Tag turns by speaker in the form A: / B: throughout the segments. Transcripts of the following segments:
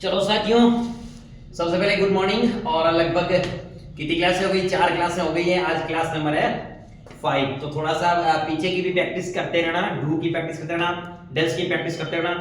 A: चलो साथियों, सबसे पहले गुड मॉर्निंग। और लगभग कितनी क्लासें हो गई? 4 क्लासें हो गई हैं। आज क्लास नंबर है 5। तो थोड़ा सा पीछे की भी प्रैक्टिस करते रहना, डू की प्रैक्टिस करते रहना, डज की प्रैक्टिस करते रहना,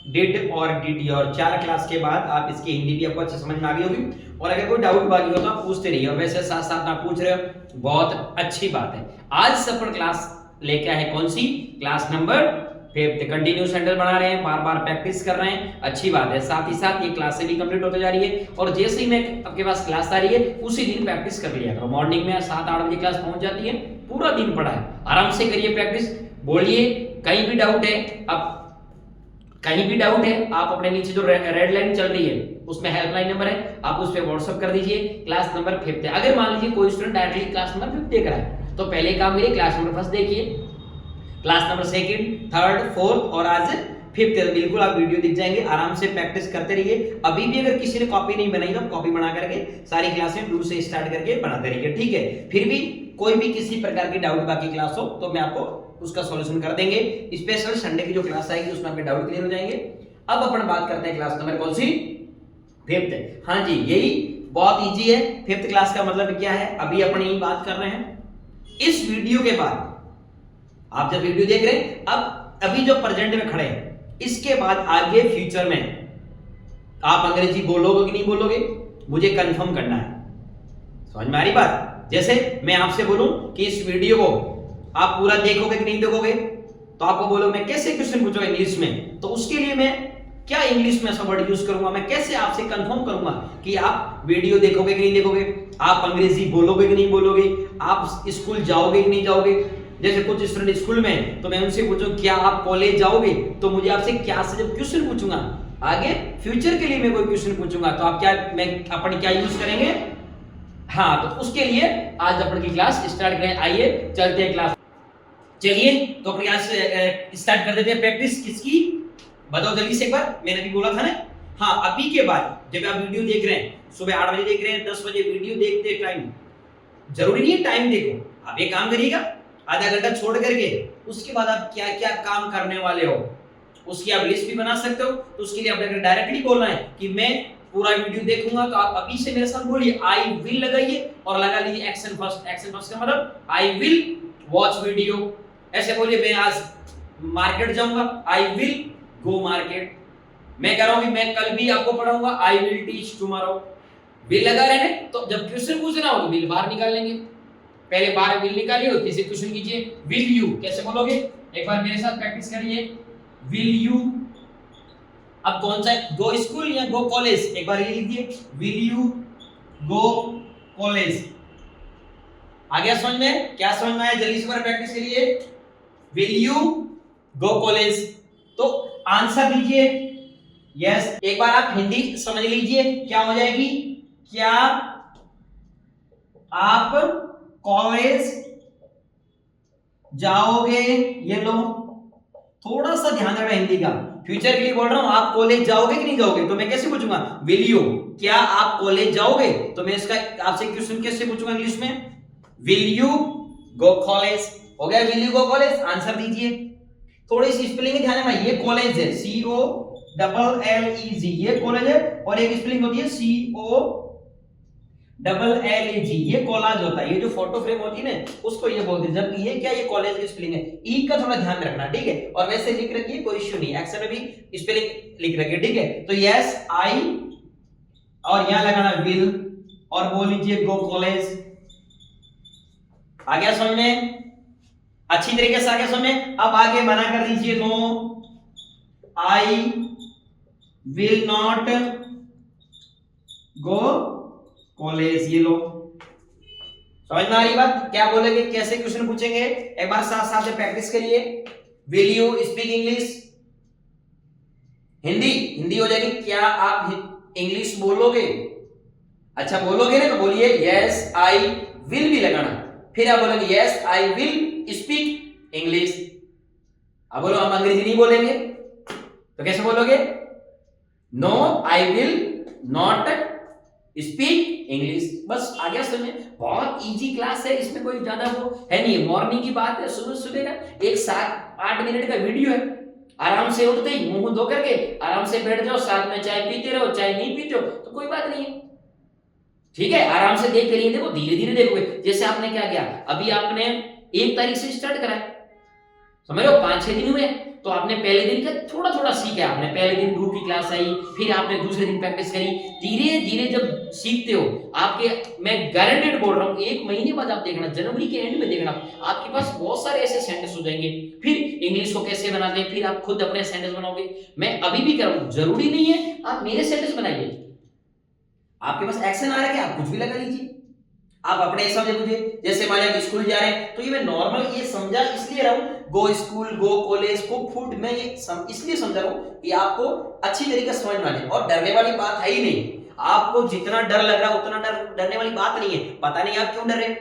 A: डिड और डिड। और 4 क्लास के बाद आप इसकी हिंदी भी आपको अच्छे समझ में आ गई होगी। और अगर कोई डाउट बाकी हो तो आप पूछते रहिए। और वैसे साथ साथ आप पूछ रहे हो, बहुत अच्छी बात है। आज से अपन क्लास लेके आए कौन सी? Class number 5। कंटिन्यू सेंटेंस बना रहे हैं, बार बार प्रैक्टिस कर रहे हैं, अच्छी बात है। साथ ही साथ ये क्लासें भी कंप्लीट होते जा रही है। और जैसे ही मैं आपके पास क्लास आ रही है उसी दिन प्रैक्टिस कर लिया करो। मॉर्निंग में 7-8 बजे क्लास पहुंच जाती है, पूरा दिन पढ़ा है, आराम से करिए प्रैक्टिस। बोलिए कहीं भी डाउट है, अब कहीं भी डाउट है आप अपने नीचे जो रेड लाइन चल रही है उसमें हेल्पलाइन नंबर है, आप उस पर व्हाट्सएप कर दीजिए। क्लास नंबर 5 है। अगर मान लीजिए कोई स्टूडेंट डायरेक्टली क्लास नंबर 5 देख रहा है तो पहले काम करिए, क्लास नंबर 1 देखिए, क्लास नंबर 2, 3, 4 और आज 5th। बिल्कुल आप वीडियो दिख जाएंगे, आराम से प्रैक्टिस करते रहिए। अभी भी अगर किसी ने कॉपी नहीं बनाई तो कॉपी बना करके सारी क्लासें डू से स्टार्ट करके बनाते रहिए, ठीक है। फिर भी कोई भी किसी प्रकार की डाउट बाकी क्लास हो तो मैं आपको उसका सॉल्यूशन कर देंगे। स्पेशल संडे की जो क्लास आएगी उसमें आपके डाउट क्लियर हो जाएंगे। अब अपन बात करते हैं क्लास नंबर कौन सी? 5th। हाँ जी, यही बहुत इजी है। 5th क्लास का मतलब क्या है, अभी अपन यही बात कर रहे हैं। इस वीडियो के बाद आप जब वीडियो देख रहे हैं, अब अभी जो प्रेजेंट में खड़े हैं, इसके बाद आगे फ्यूचर में आप अंग्रेजी बोलोगे कि नहीं बोलोगे, मुझे कंफर्म करना है। समझ में आ रही बात? जैसे मैं आपसे बोलूं कि इस वीडियो को आप पूरा देखोगे कि नहीं देखोगे, तो आपको बोलोगे मैं कैसे क्वेश्चन पूछूंगा इंग्लिश में, तो उसके लिए मैं क्या इंग्लिश में ऐसा वर्ड यूज करूंगा, मैं कैसे आपसे कंफर्म करूंगा कि आप वीडियो देखोगे कि नहीं देखोगे, आप अंग्रेजी बोलोगे कि नहीं बोलोगे, आप स्कूल जाओगे कि नहीं जाओगे। जैसे कुछ स्टूडेंट स्कूल में, तो मैं उनसे पूछूं क्या आप कॉलेज जाओगे, तो मुझे आपसे क्या से जब क्वेश्चन पूछूंगा, आगे फ्यूचर के लिए मैं कोई क्वेश्चन पूछूंगा तो आप क्या, मैं अपन क्या यूज करेंगे? हाँ, तो उसके लिए आज अपन की क्लास स्टार्ट करें। आइए चलते हैं क्लास। चलिए तो अपनी क्लास स्टार्ट कर देते हैं। प्रैक्टिस किसकी बताओ जल्दी से एक बार, मैंने भी बोला था ना। हाँ, अभी के बाद जब आप वीडियो देख रहे हैं, सुबह 8 बजे देख रहे हैं, 10 बजे वीडियो देखते टाइम, जरूरी नहीं है टाइम देखो, आप ये काम करिएगा आधा घंटा छोड़ करके, उसके बाद आप क्या क्या काम करने वाले हो उसकी आप लिस्ट भी बना सकते हो। तो उसके लिए आपने डायरेक्टली बोलना है कि मैं पूरा वीडियो देखूंगा, तो आप अभी से मेरे साथ बोलिए आई विल लगाइए और लगा लीजिए एक्शन फर्स्ट। एक्शन फर्स्ट का मतलब आई विल वॉच वीडियो। ऐसे बोलिए मैं आज मार्केट जाऊंगा, आई विल गो मार्केट। मैं कह रहा हूं कि मैं कल भी आपको पढ़ाऊंगा, I will teach tomorrow. Will लगा रहे हैं, तो जब क्वेश्चन पूछना हो तो विल बाहर निकाल लेंगे। पहले बाहर विल निकालिए और किसी क्वेश्चन कीजिए विल यू, कैसे बोलोगे एक बार मेरे साथ प्रैक्टिस करिए। विल यू, अब कौन सा, गो स्कूल या गो कॉलेज, एक बार ये लिखिए विल यू गो कॉलेज। आ गया समझ में? क्या समझ में आया? जल्दी से प्रैक्टिस करिए। विल यू गो कॉलेज, तो आंसर दीजिए यस। एक बार आप हिंदी समझ लीजिए, क्या हो जाएगी? क्या आप कॉलेज जाओगे? ये लो, थोड़ा सा ध्यान रखना हिंदी का, फ्यूचर के लिए बोल रहा हूं। आप कॉलेज जाओगे कि नहीं जाओगे, तो मैं कैसे पूछूंगा? विल यू, क्या आप कॉलेज जाओगे, तो मैं इसका आपसे क्वेश्चन कैसे पूछूंगा इंग्लिश में? Will you go college. हो गया will you go college, answer दीजिए। थोड़ी सी स्पेलिंग ध्यान में, ये कॉलेज है COLLEG, ये कॉलेज है, और एक स्पेलिंग होती है COLLEG, ये कॉलेज होता है। ये जो फोटो फ्रेम होती है ना उसको ये बोलते हैं, जबकि ये क्या, ये कॉलेज की स्पेलिंग है। ई का थोड़ा ध्यान रखना, ठीक है। और वैसे लिख रखिए, कोई इश्यू नहीं, एक्शन में भी स्पेलिंग लिख रखिए, ठीक है। तो यस आई, और यहां लगाना विल, और बोल लीजिए गो कॉलेज। आ गया समझ में? अच्छी तरीके से आ गया समझ में? अब आगे मना कर दीजिए, no I will not go college. ये लो, समझ में आ रही बात? क्या बोलेंगे, कैसे क्वेश्चन पूछेंगे, एक बार साथ साथ में प्रैक्टिस करिए। Will you speak English, Hindi, Hindi हो जाएगी क्या आप इंग्लिश बोलोगे? अच्छा बोलोगे ना, तो बोलिए यस आई विल भी लगाना, फिर आप बोलोगे yes I will speak English. अब बोलो हम अंग्रेजी नहीं बोलेंगे, तो कैसे बोलोगे? No I will not speak English. बस आ गया समझ में? बहुत इजी क्लास है, इसमें कोई ज्यादा वो है नहीं। मॉर्निंग की बात है, सुबह सुबह का एक 7-8 मिनट का वीडियो है, आराम से उठते ही मुंह धो करके आराम से बैठ जाओ, साथ में चाय पीते रहो, चाय नहीं पीते हो तो कोई बात नहीं है, ठीक है। आराम से देख करिए, देखो धीरे धीरे देखोगे। जैसे आपने क्या किया, अभी आपने 1 तारीख से स्टार्ट करा है, समझ लो 5-6 दिन हुए, तो आपने पहले दिन का थोड़ा थोड़ा सीखा, आपने पहले दिन डू की क्लास आई, फिर आपने दूसरे दिन प्रैक्टिस करी, धीरे धीरे जब सीखते हो आपके, मैं गारंटेड बोल रहा हूँ 1 महीने बाद आप देखना, जनवरी के एंड में देखना आपके पास बहुत सारे ऐसे सेंटेंस हो जाएंगे। फिर इंग्लिश को कैसे बनाते हैं, फिर आप खुद अपने सेंटेंस बनाओगे। मैं अभी भी कर रहा हूँ, जरूरी नहीं है आप मेरे सेंटेंस बनाइए, आपके पास एक्शन आ रहा है, आप कुछ भी लगा लीजिए, आप अपने हिसाब से बुझे। जैसे मान लिया स्कूल जा रहे हैं, तो ये मैं नॉर्मल ये समझा इसलिए रहा हूं, गो स्कूल, गो कॉलेज, कुक फूड, मैं ये इसलिए समझा रहा हूं कि आपको अच्छी तरीके से समझ में आ जाए। और डरने वाली बात है ही नहीं, आपको जितना डर लग रहा है उतना डरने वाली बात नहीं है। पता नहीं आप क्यों डर रहे,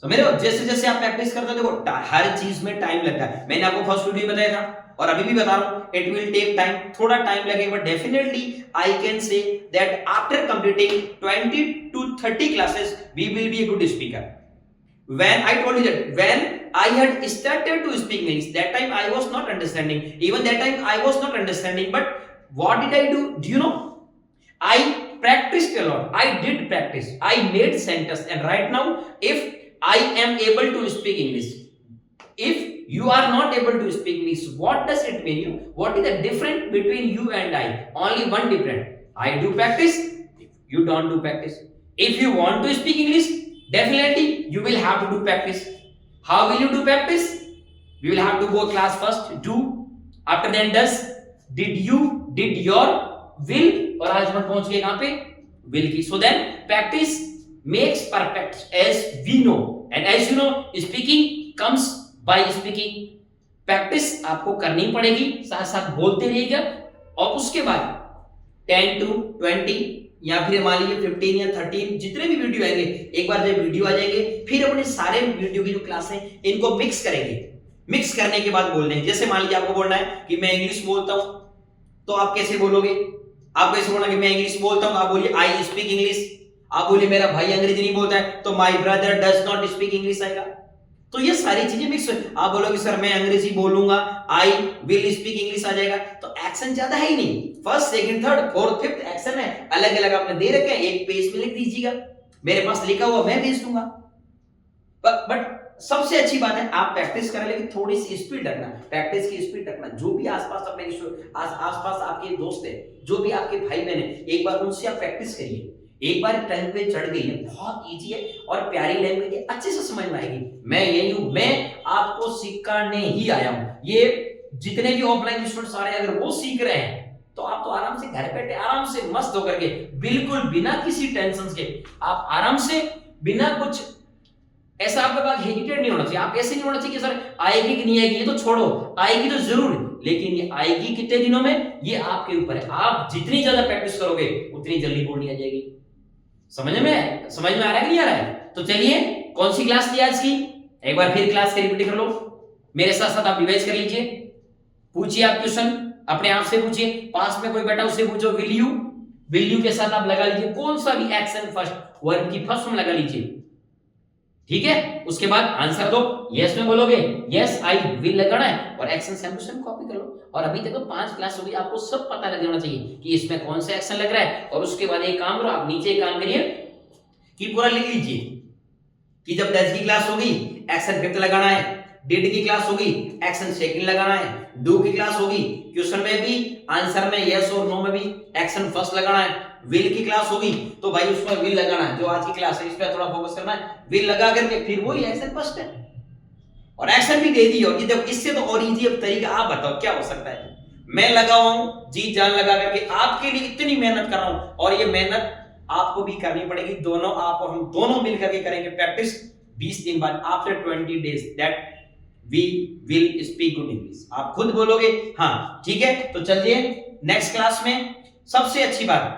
A: समझ रहे हो। जैसे जैसे आप प्रैक्टिस करते हो, देखो हर चीज में टाइम लगता है, मैंने आपको फर्स्ट वीडियो में बताया था और अभी भी बता रहा हूं, इट विल टेक टाइम, थोड़ा टाइम लगेगा, but definitely I can say that after completing 20 to 30 classes we will be a good speaker. When I told you that when I had started to speak English, that time I was not understanding, even that time I was not understanding, but what did I do you know, I practiced a lot, I did practice, I made sentence, and right now if I am able to speak English, if you are not able to speak English, what does it mean? What is the difference between you and I? Only one difference, I do practice, you don't do practice. If you want to speak English, definitely you will have to do practice. How will you do practice? We will have to go class first, do, after then does, did you, did your, will, और आज हम पहुंच गए कहां पे, will की। So then practice makes perfect, as we know, and as you know, speaking comes by speaking. Practice आपको करनी पड़ेगी, साथ साथ बोलते रहिएगा, और उसके बाद 10 to 20 या फिर मान लीजिए 15 या 13 जितने भी वीडियो आएंगे, एक बार जब वीडियो आ जाएंगे फिर अपने सारे वीडियो की जो क्लास है इनको मिक्स करेंगे। मिक्स करने के बाद बोलने हैं, जैसे मान लीजिए आपको बोलना है कि मैं इंग्लिश बोलता हूं, तो आप कैसे बोलोगे, आप कैसे बोलना कि मैं इंग्लिश बोलता हूं, आप बोलिए आई स्पीक इंग्लिश। आप बोलिए मेरा भाई अंग्रेजी नहीं बोलता है, तो my brother does not speak English आएगा। तो ये सारी चीजें मिक्स हो, आप बोलोगे सर मैं अंग्रेजी बोलूंगा, आई विल स्पीक इंग्लिश आ जाएगा। तो एक्शन ज्यादा है ही नहीं, first second third fourth fifth action है, अलग अलग आपने दे रखे हैं, एक पेज में लिख दीजिएगा, मेरे पास लिखा हुआ मैं भेज दूंगा। बट सबसे अच्छी बात है आप प्रैक्टिस करें, लेकिन थोड़ी सी स्पीड रखना, प्रैक्टिस की स्पीड रखना। जो भी आसपास अपने आसपास आपके दोस्त है, जो भी आपके भाई बहन है, एक बार उनसे आप प्रैक्टिस करिए। एक बार टर्न पे चढ़ गई है, बहुत इजी है और प्यारी लैंग्वेज है, अच्छे से समझ में आएगी। मैं यही हूं, मैं आपको सिखाने ही आया हूं। ये जितने भी ऑफलाइन स्टूडेंट्स आ रहे हैं, अगर वो सीख रहे हैं तो आप तो आराम से घर बैठे आराम से मस्त होकर के, बिल्कुल बिना किसी टेंशन के, आप आराम से बिना कुछ ऐसा आपके पास हेजिटेट नहीं होना चाहिए। आप ऐसे नहीं होना चाहिए कि सर आएगी कि नहीं आएगी, ये तो छोड़ो, आएगी तो जरूर, लेकिन ये आएगी कितने दिनों में ये आपके ऊपर है। आप जितनी ज्यादा प्रैक्टिस करोगे उतनी जल्दी बोलनी आ जाएगी। समझ में आ रहा है कि नहीं आ रहा है? तो चलिए, कौन सी क्लास थी आज की, एक बार फिर क्लास के रिपीट कर लो, मेरे साथ साथ आप रिवाइज कर लीजिए। पूछिए आप क्वेश्चन, अपने आप से पूछिए, पास में कोई बैठा उससे पूछो विल यू के साथ आप लगा लीजिए कौन सा भी एक्शन फर्स्ट, वर्ब की फर्स्ट में लगा लीजिए, ठीक है। उसके बाद आंसर दो, यस में बोलोगे यस आई विल लगाना है, और action same to same copy कर लो। और अभी तक तो 5 क्लास हो गई, आपको सब पता लग जाना चाहिए कि इसमें कौन सा एक्शन लग रहा है। और उसके बाद एक काम करो, आप नीचे एक काम करिए कि पूरा लिख लीजिए कि जब डज की क्लास होगी एक्शन फिफ्थ लगाना है, डिड की क्लास होगी एक्शन सेकंड लगाना है, डू की क्लास होगी क्वेश्चन में भी आंसर में यस और नो में भी एक्शन फर्स्ट लगाना है, विल की क्लास होगी तो भाई उसमें विल लगाना है, जो आज की क्लास है इस पे थोड़ा फोकस करना है, विल लगा करके फिर वही एक्शन फर्स्ट है। और एक्शन भी दे दी होगी, जब इससे तो और इजी तरीका आप बताओ क्या हो सकता है। मैं लगा हुआ हूं जी जान लगा करके आपके लिए इतनी मेहनत कर रहा हूं, और ये मेहनत आपको भी करनी पड़ेगी, दोनों आप और हम दोनों मिलकर के करेंगे प्रैक्टिस 20 दिन बाद, after 20 days that we will speak good English. आप खुद बोलोगे हाँ ठीक है। तो चलिए नेक्स्ट क्लास में, सबसे अच्छी बात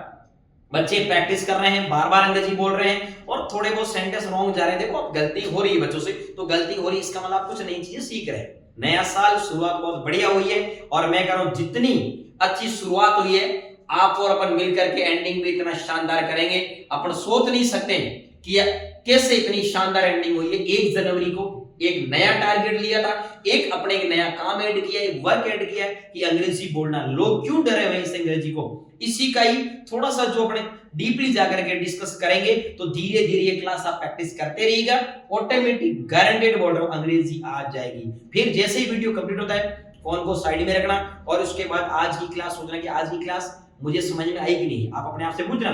A: बच्चे प्रैक्टिस कर रहे हैं, बार बार अंग्रेजी बोल रहे हैं और थोड़े बहुत सेंटेंस रॉन्ग जा रहे हैं। देखो अब गलती हो रही है बच्चों से, तो गलती हो रही है इसका मतलब आप कुछ नई चीजें सीख रहे हैं। नया साल शुरुआत बहुत बढ़िया हुई है, और मैं कह रहा हूं जितनी अच्छी शुरुआत हुई है आप और अपन मिलकर के एंडिंग भी इतना शानदार करेंगे। अपन सोच नहीं सकते कि कैसे इतनी शानदार एंडिंग हुई है 1 जनवरी को। एक नया टारगेट लिया था, एक अपने एक नया काम ऐड किया, एक वर्क ऐड किया कि अंग्रेजी बोलना। लोग क्यों डरे हुए इस अंग्रेजी को, इसी का ही थोड़ा सा जो अपने डीपली जाकर के डिस्कस करेंगे। तो धीरे धीरे ये क्लास आप प्रैक्टिस करते रहिएगा, ऑटोमेटिक गारंटेड बोल रहा हूं अंग्रेजी आ जाएगी। फिर जैसे ही वीडियो कंप्लीट होता है फोन को साइड में रखना और उसके बाद आज की क्लास सोचना कि आज की क्लास मुझे समझ में आई कि नहीं। आप अपने आप से पूछना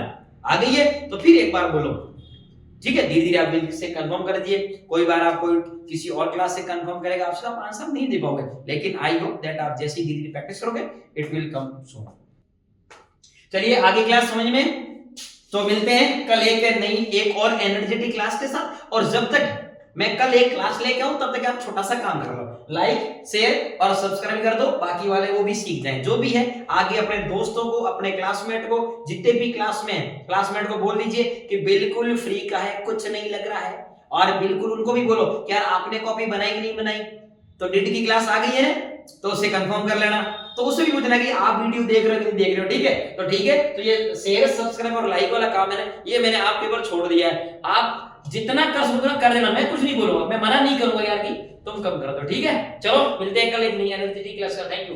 A: आ गई है तो फिर एक बार बोलो, ठीक है। धीरे धीरे आप से कंफर्म कर दिए। कोई बार आप कोई किसी और क्लास से कंफर्म करेगा, आपसे आप आंसर नहीं दे पाओगे, लेकिन आई होप दैट आप जैसे धीरे धीरे प्रैक्टिस करोगे इट विल कम सून। चलिए आगे क्लास समझ में, तो मिलते हैं कल एक और एनर्जेटिक क्लास के साथ। और जब तक मैं कल एक क्लास लेके आऊं तब तक आप छोटा सा काम कर लो, लाइक शेयर और सब्सक्राइब कर दो, बाकी वाले वो भी सीख जाएं। जो भी है आगे अपने दोस्तों को, अपने क्लासमेट को, जितने भी क्लास में हैं क्लासमेट को बोल दीजिए कि बिल्कुल फ्री का है, कुछ नहीं लग रहा है। और बिल्कुल उनको भी बोलो कि यार आपने कॉपी बनाई कि नहीं बनाई, तो डिड की क्लास आ गई है तो उसे कंफर्म कर लेना। तो उससे भी पूछना कि आप वीडियो देख रहे हो कि नहीं देख रहे हो, ठीक है। तो ठीक है, तो ये शेयर सब्सक्राइब और लाइक वाला काम है ना, ये मैंने आपके ऊपर छोड़ दिया है। आप जितना कर सको उतना कर देना, मैं कुछ नहीं बोलूंगा, मैं मना नहीं करूंगा यार कि तुम कम कर दो, ठीक है। चलो मिलते हैं कल एक नई एनर्जेटिक क्लास का। Thank you.